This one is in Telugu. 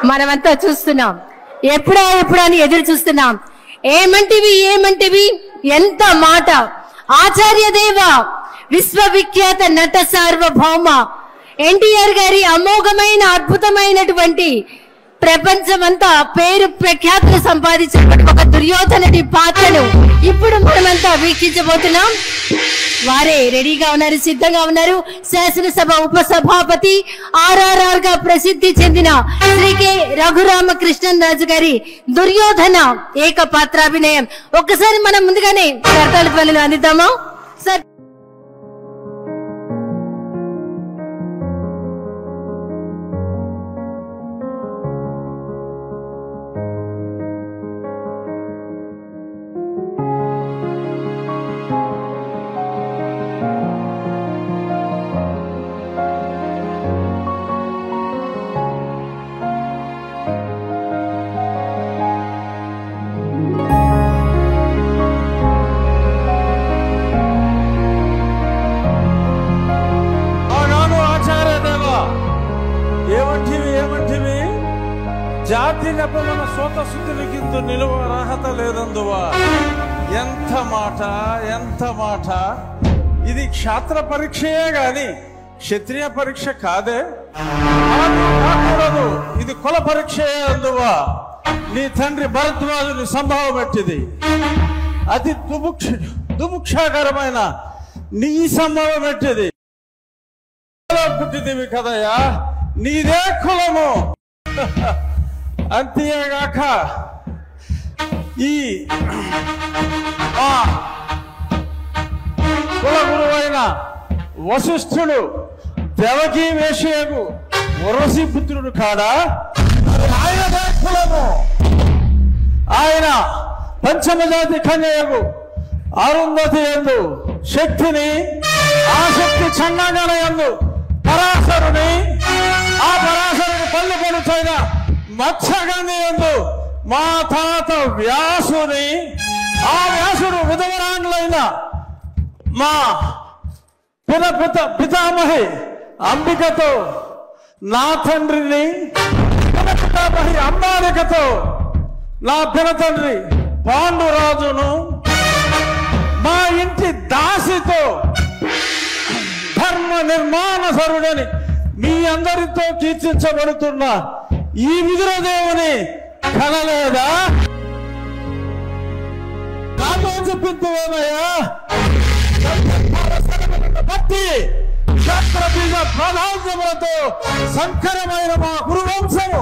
మనమంతా చూస్తున్నాం. ఎప్పుడా అని ఎదురు చూస్తున్నాం. ఏమంటివి ఎంత మాట. ఆచార్య దేవ విశ్వవిఖ్యాత నట సార్వభౌమ ఎన్టీఆర్ గారి అమోఘమైన అద్భుతమైనటువంటి ప్రపంచమంతా పేరు ప్రఖ్యాతులు సంపాదించిన ఒక దుర్యోధనుడి పాత్రను ఇప్పుడు మనమంతా వీక్షించబోతున్నాం. వారే రెడీగా ఉన్నారు, సిద్ధంగా ఉన్నారు. శాసనసభ ఉపసభాపతి RRR గా ప్రసిద్ధి చెందిన శ్రీ కె రఘురామకృష్ణరాజు గారి దుర్యోధన ఏకపాత్రాభినయం. ఒక్కసారి మనం ముందుగానే కర్తాళ పనులు అందిద్దామా సార్? జాతి నెపమన సోత శుద్ధికిందు నిలువ అర్హత లేదందువా. ఎంత మాట. ఇది క్షాత్ర పరీక్షయే గాని క్షత్రియ పరీక్ష కాదే, కాకూడదు. ఇది కుల పరీక్షయే అందువా. నీ తండ్రి భరద్వాజుని సంభవం పెట్టింది. అతి దుముక్షాకరమైన నీ సంభవం పెట్టింది. పుట్టిదివి కదయ్యా, నీదే కులము. అంతేగాక ఈ కులగురువైన వశిష్ఠుడు దేవకీ వేషయకు వరసి పుత్రుడు కాడా, ఆయనదే కులము. ఆయన పంచమజాతి కన్యకు అరుంధతి యందు శక్తిని, ఆ శక్తి చండాగణ యందు పరాశరుని, ఆ పరాశరుని పళ్ళు పడుతైన మత్స్యగంధి యందు మా తాత వ్యాసుని, ఆ వ్యాసుడు విధవరాండ్లైన మా పితామహి అంబికతో నా తండ్రిని, పితామహి అంబాలికతో నా పినతండ్రి పాండురాజును, మా ఇంటి దాసితో ధర్మ నిర్మాణసరుడని మీ అందరితో కీర్తించబడుతున్న ఈ విదురదేవుని కనలేదా? నాతో చెప్పిందేమయ్యా? భక్తి క్షత్రబీజ ప్రధానములతో సంకరమైన మా గురువంశము